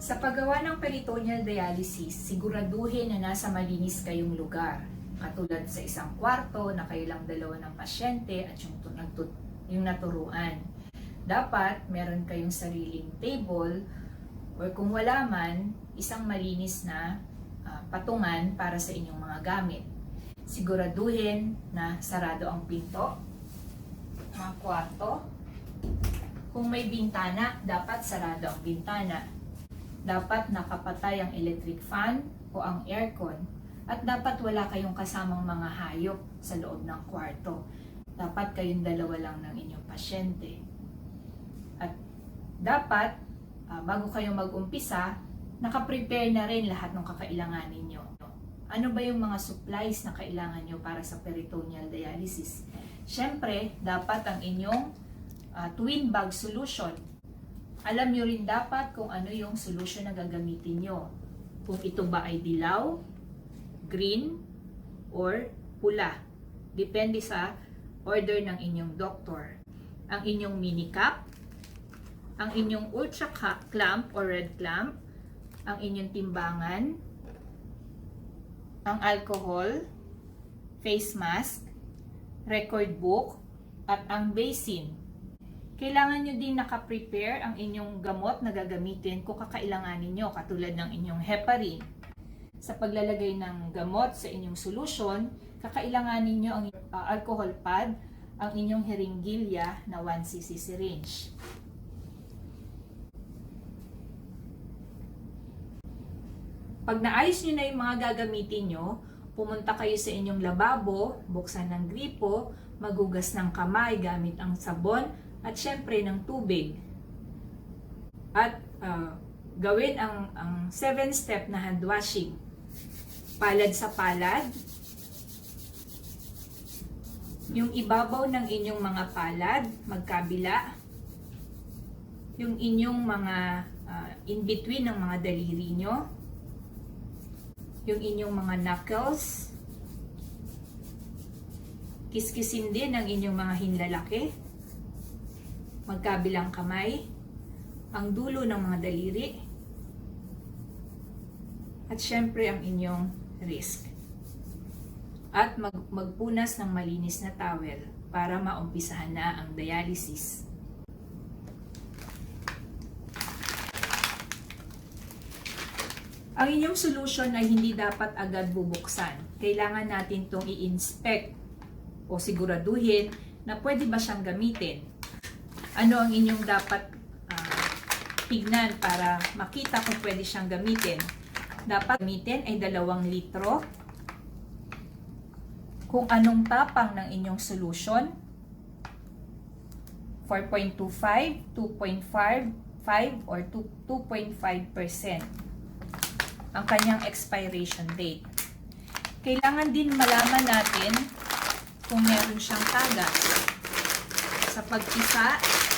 Sa paggawa ng peritoneal dialysis, siguraduhin na nasa malinis kayong lugar. Katulad sa isang kwarto na kayo lang dalawa ng pasyente at yung naturuan. Dapat meron kayong sariling table or kung wala man, isang malinis na patungan para sa inyong mga gamit. Siguraduhin na sarado ang pinto, mga kwarto. Kung may bintana, dapat sarado ang bintana. Dapat nakapatay ang electric fan o ang aircon. At dapat wala kayong kasamang mga hayop sa loob ng kwarto. Dapat kayong dalawa lang ng inyong pasyente. At dapat, bago kayo mag-umpisa, nakaprepare na rin lahat ng kakailangan ninyo. Ano ba yung mga supplies na kailangan nyo para sa peritoneal dialysis? Siyempre, dapat ang inyong twin bag solution. Alam nyo rin dapat kung ano yung solution na gagamitin nyo. Kung ito ba ay dilaw, green, or pula. Depende sa order ng inyong doktor. Ang inyong mini cup, ang inyong ultra clamp or red clamp, ang inyong timbangan, ang alcohol, face mask, record book, at ang basin. Kailangan nyo din nakaprepare ang inyong gamot na gagamitin kung kakailanganin nyo, katulad ng inyong heparin. Sa paglalagay ng gamot sa inyong solution, kakailanganin nyo ang alcohol pad, ang inyong heringgilya na 1cc syringe. Pag naayos nyo na yung mga gagamitin nyo, pumunta kayo sa inyong lababo, buksan ng gripo, magugas ng kamay gamit ang sabon, at syempre ng tubig. At gawin ang 7-step na hand washing. Palad sa palad. Yung ibabaw ng inyong mga palad, magkabila. Yung inyong mga in-between ng mga daliri nyo. Yung inyong mga knuckles. Kiskisin din ang inyong mga hinlalaki. Magkabilang kamay, ang dulo ng mga daliri, at syempre ang inyong wrist. At magpunas ng malinis na towel para maumpisahan na ang dialysis. Ang inyong solution ay hindi dapat agad bubuksan. Kailangan natin itong i-inspect o siguraduhin na pwede ba siyang gamitin. Ano ang inyong dapat tignan para makita kung pwede siyang gamitin. Dapat gamitin ay 2 litro. Kung anong tapang ng inyong solution, 4.25, 2.5, or 2.5% ang kanyang expiration date. Kailangan din malaman natin kung meron siyang tagas sa pagpisa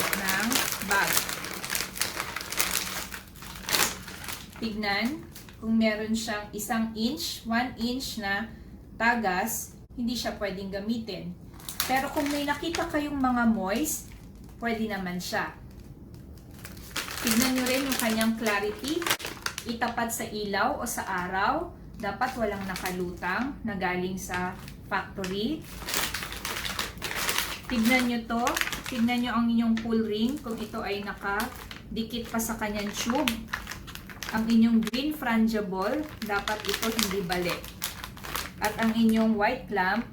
ng bag. Tignan kung meron siyang 1 inch, 1 inch na tagas, hindi siya pwedeng gamitin. Pero kung may nakita kayong mga moist, pwede naman siya. Tignan nyo rin yung kanyang clarity. Itapat sa ilaw o sa araw. Dapat walang nakalutang na galing sa factory. Tignan nyo to. Tignan nyo ang inyong pull ring kung ito ay nakadikit pa sa kanyang tube. Ang inyong green frangible, dapat ito hindi balik. At ang inyong white clamp,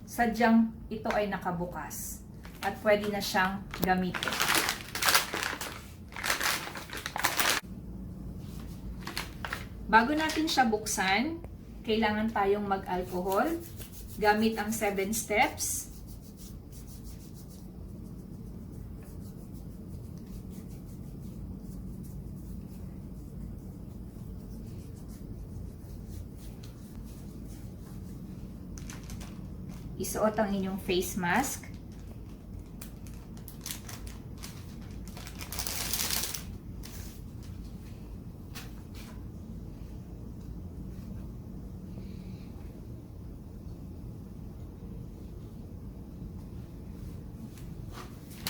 sadyang ito ay nakabukas. At pwede na siyang gamitin. Bago natin siya buksan, kailangan tayong mag-alcohol gamit ang 7 steps. Isuot ang inyong face mask.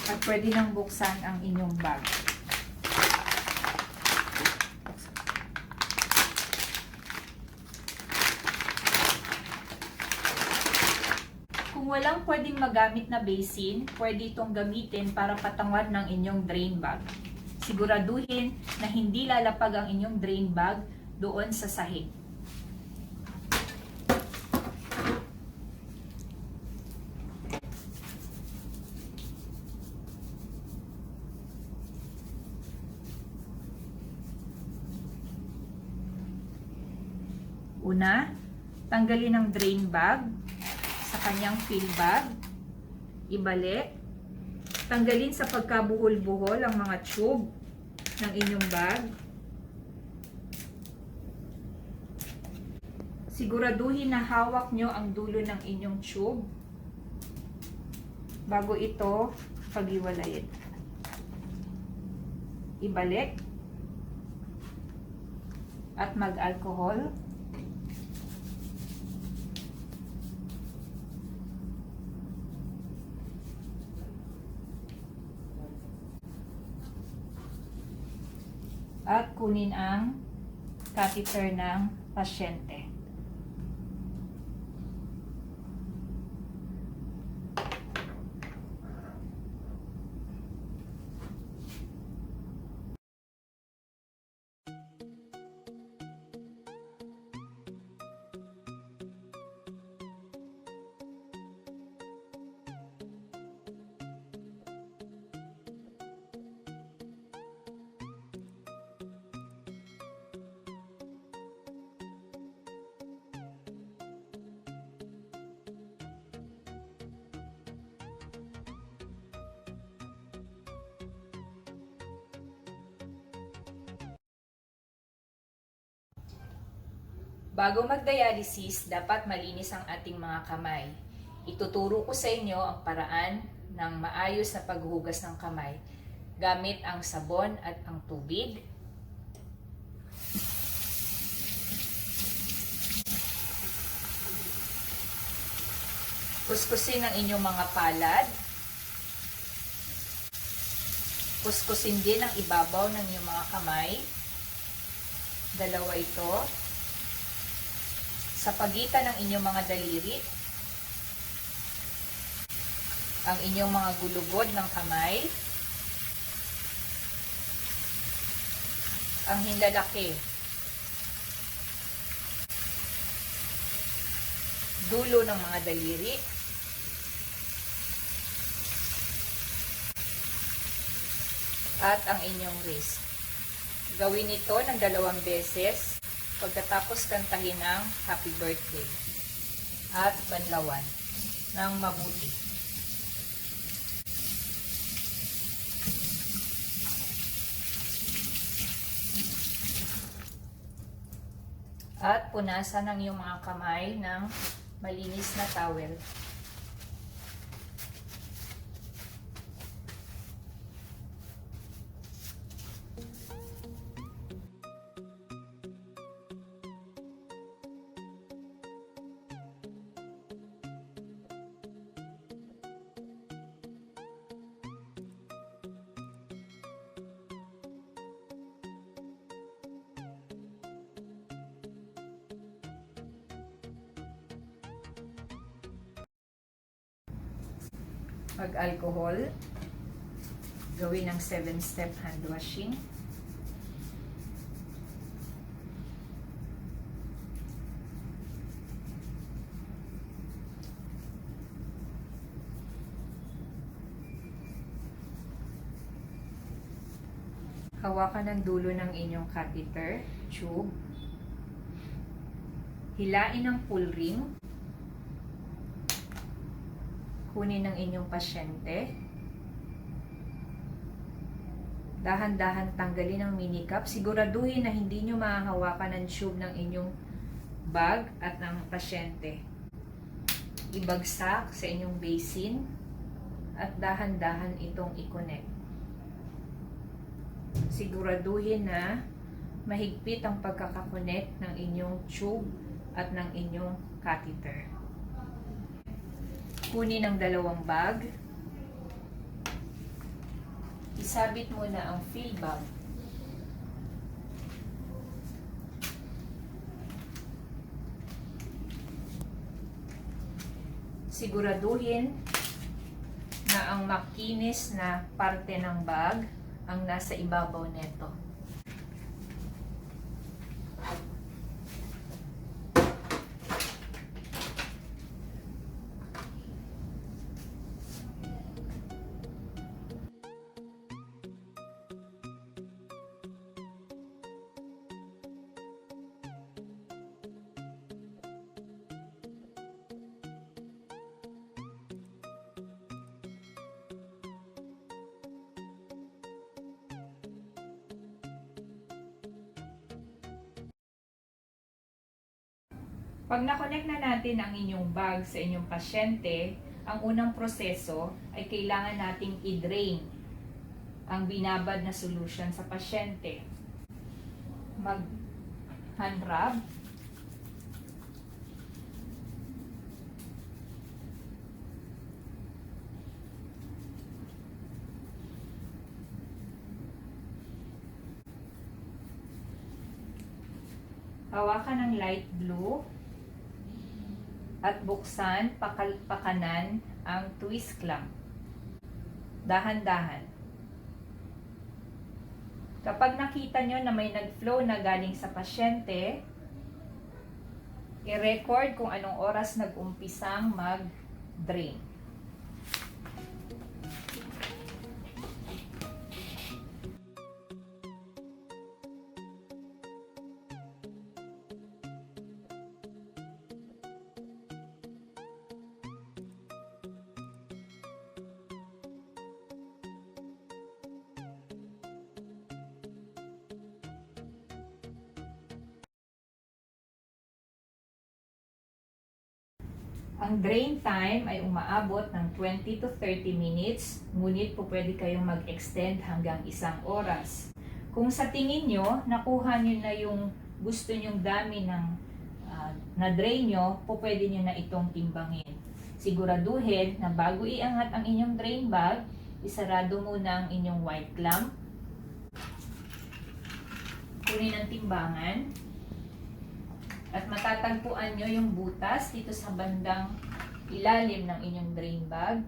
At pwede nang buksan ang inyong bag. walang pwedeng magamit na basin, pwede itong gamitin para patangwad ng inyong drain bag. Siguraduhin na hindi lalapag ang inyong drain bag doon sa sahig. Una, tanggalin ang drain bag sa kanyang fill bag. Ibalik. Tanggalin sa pagkabuhol-buhol ang mga tube ng inyong bag. Siguraduhin na hawak nyo ang dulo ng inyong tube bago ito paghiwalayin. Ibalik at mag-alcohol. At kunin ang catheter ng pasyente. Bago mag-dialysis, dapat malinis ang ating mga kamay. Ituturo ko sa inyo ang paraan ng maayos na paghuhugas ng kamay gamit ang sabon at ang tubig. Kuskusin ang inyong mga palad. Kuskusin din ang ibabaw ng inyong mga kamay. Dalawa ito. Sa pagitan ng inyong mga daliri, ang inyong mga gulugod ng kamay, ang hinlalaki, dulo ng mga daliri, at ang inyong wrist. Gawin ito ng 2 beses pagkatapos kantahin ang happy birthday at banlawan ng mabuti. At punasan ang iyong mga kamay ng malinis na towel. Mag-alcohol. Gawin ng 7-step hand washing. Hawakan ang dulo ng inyong catheter, tube. Hilain ang pull ring. Kunin ng inyong pasyente. Dahan-dahan tanggalin ang mini cup. Siguraduhin na hindi nyo mahahawakan ang tube ng inyong bag at ng pasyente. Ibagsak sa inyong basin at dahan-dahan itong i-connect. Siguraduhin na mahigpit ang pagkakakonect ng inyong tube at ng inyong catheter. Kunin ang 2 bag. Isabit muna ang fill bag. Siguraduhin na ang makinis na parte ng bag ang nasa ibabaw nito. Pag na-connect na natin ang inyong bag sa inyong pasyente, ang unang proseso ay kailangan nating i-drain ang binabad na solution sa pasyente. Mag-hand rub. Hawakan ng light blue at buksan pakanan ang twist clamp. Dahan-dahan. Kapag nakita nyo na may nag-flow na galing sa pasyente, i-record kung anong oras nag-umpisang mag-drain. Ang drain time ay umaabot ng 20 to 30 minutes, ngunit po pwede kayong mag-extend hanggang 1 oras. Kung sa tingin nyo, nakuha nyo na yung gusto nyong dami ng na-drain nyo, po pwede nyo na itong timbangin. Siguraduhin na bago iangat ang inyong drain bag, isarado muna ang inyong white clamp. Kunin ang timbangan. At matatagpuan nyo yung butas dito sa bandang ilalim ng inyong drain bag.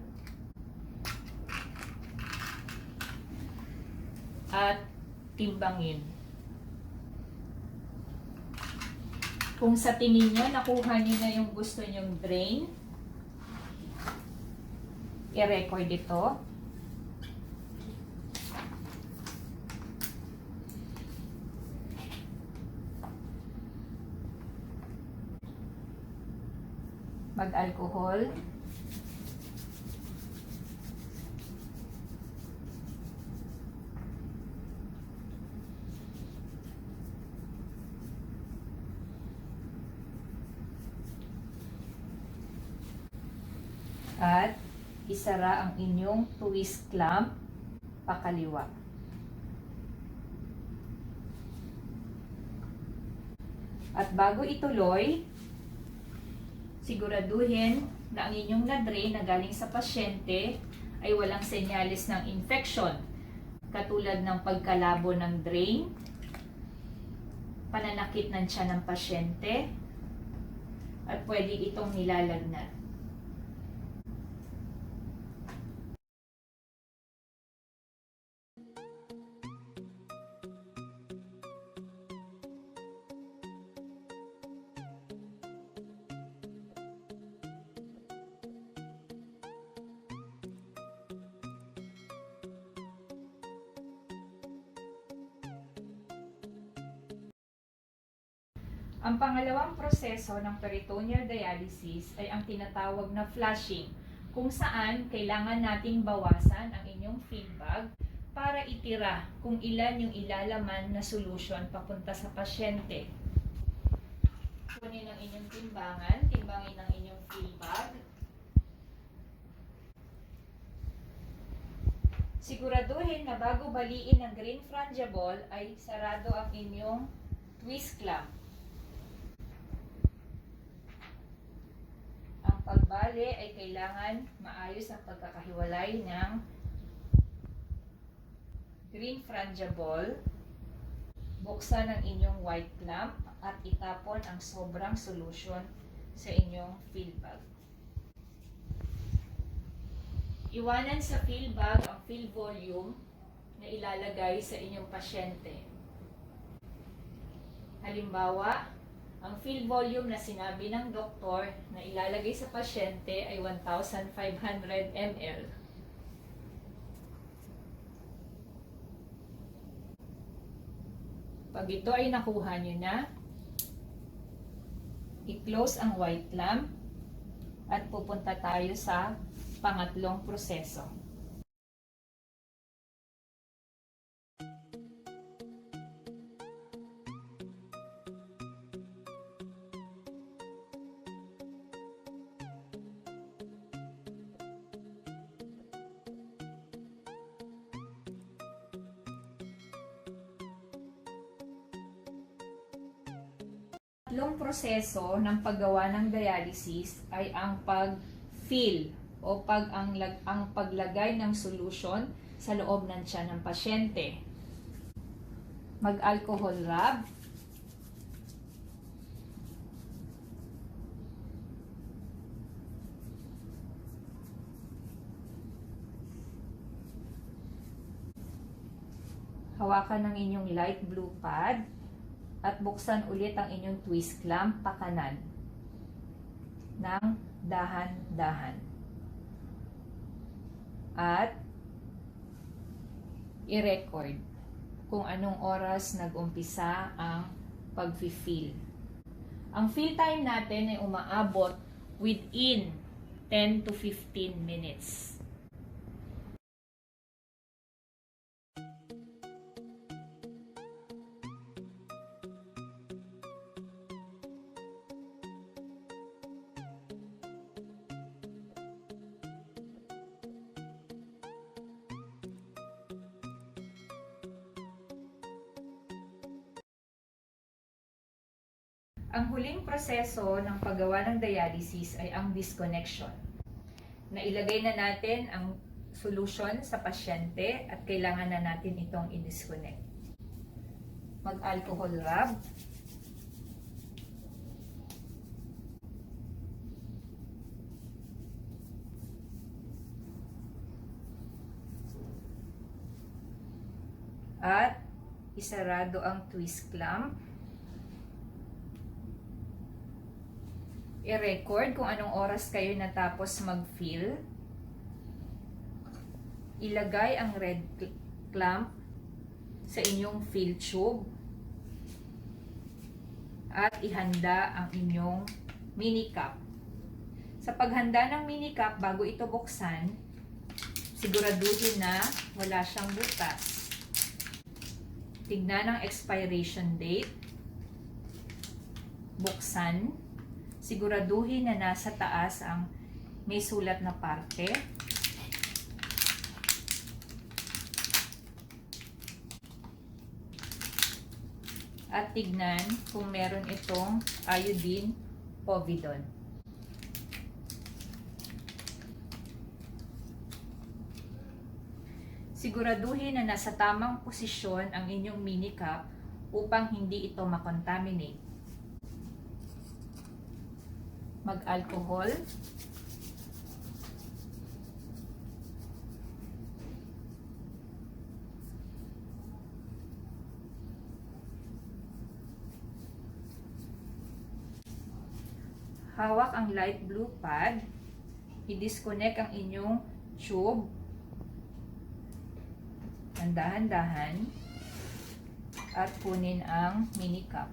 At timbangin. Kung sa tingin nyo, nakuha nyo na yung gusto nyong drain, i-record ito. Mag-alcohol. At isara ang inyong twist clamp pakaliwa. At bago ituloy, siguraduhin na ang inyong na-drain na galing sa pasyente ay walang senyales ng infection, katulad ng pagkalabo ng drain, pananakit ng tiyan ng pasyente, at pwede itong nilalagnat. Ang pangalawang proseso ng peritoneal dialysis ay ang tinatawag na flushing, kung saan kailangan nating bawasan ang inyong feed bag para itira kung ilan yung ilalaman na solution papunta sa pasyente. Kunin ang inyong timbangan, timbangin ang inyong feed bag. Siguraduhin na bago baliin ang green frangible ay sarado ang inyong twist clamp. Ang pagbali ay kailangan maayos ang pagkakahiwalay ng green frangible. Buksan ang inyong white clamp at itapon ang sobrang solution sa inyong fill bag. Iwanan sa fill bag ang fill volume na ilalagay sa inyong pasyente. Halimbawa, ang fill volume na sinabi ng doktor na ilalagay sa pasyente ay 1,500 ml. Pag ito ay nakuha nyo na, i-close ang white lamp at pupunta tayo sa pangatlong proseso. Tatlong proseso ng paggawa ng dialysis ay ang pag-fill o ang paglagay ng solution sa loob ng tiyan ng pasyente. Mag-alcohol rub. Hawakan ng inyong light blue pad. At buksan ulit ang inyong twist clamp pakanan ng dahan-dahan. At i-record kung anong oras nag-umpisa ang pag-fill. Ang fill time natin ay umaabot within 10 to 15 minutes. Ang huling proseso ng paggawa ng dialysis ay ang disconnection. Nailagay na natin ang solution sa pasyente at kailangan na natin itong i-disconnect. Mag-alcohol rub. At isarado ang twist clamp. I-record kung anong oras kayo natapos mag-fill. Ilagay ang red clamp sa inyong fill tube. At ihanda ang inyong mini cup. Sa paghanda ng mini cup, bago ito buksan, siguraduhin na wala siyang butas. Tignan ang expiration date. Buksan. Siguraduhin na nasa taas ang may sulat na parte. At tignan kung meron itong iodine povidone. Siguraduhin na nasa tamang posisyon ang inyong mini cup upang hindi ito makontaminate. Mag-alcohol. Hawak ang light blue pad. I-disconnect ang inyong tube. Dahan-dahan. At kunin ang mini cup.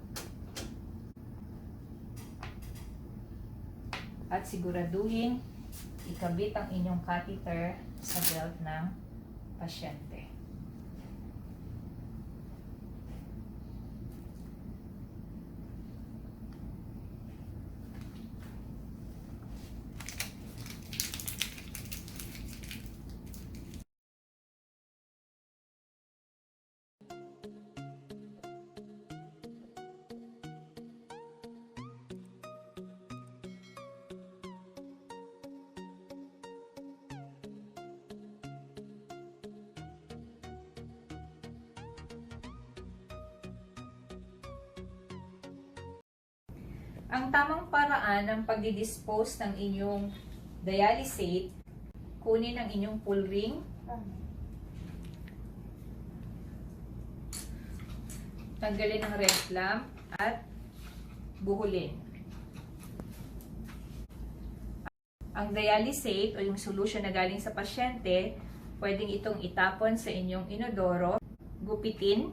At siguraduhin ikabit ang inyong catheter sa belt ng pasyente. Ang tamang paraan ng pag-dispose ng inyong dialysate kunin ang inyong pull ring. Tanggalin ang red clamp at buhulin. Ang dialysate o yung solution na galing sa pasyente, pwedeng itong itapon sa inyong inodoro, gupitin,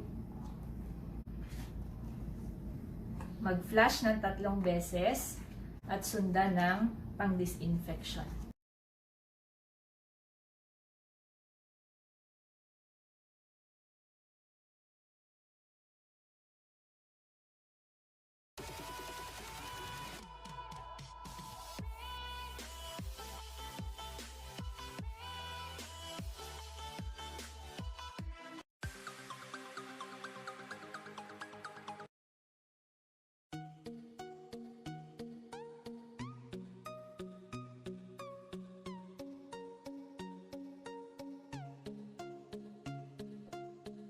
mag-flush ng 3 beses, at sundan ng pang-disinfection.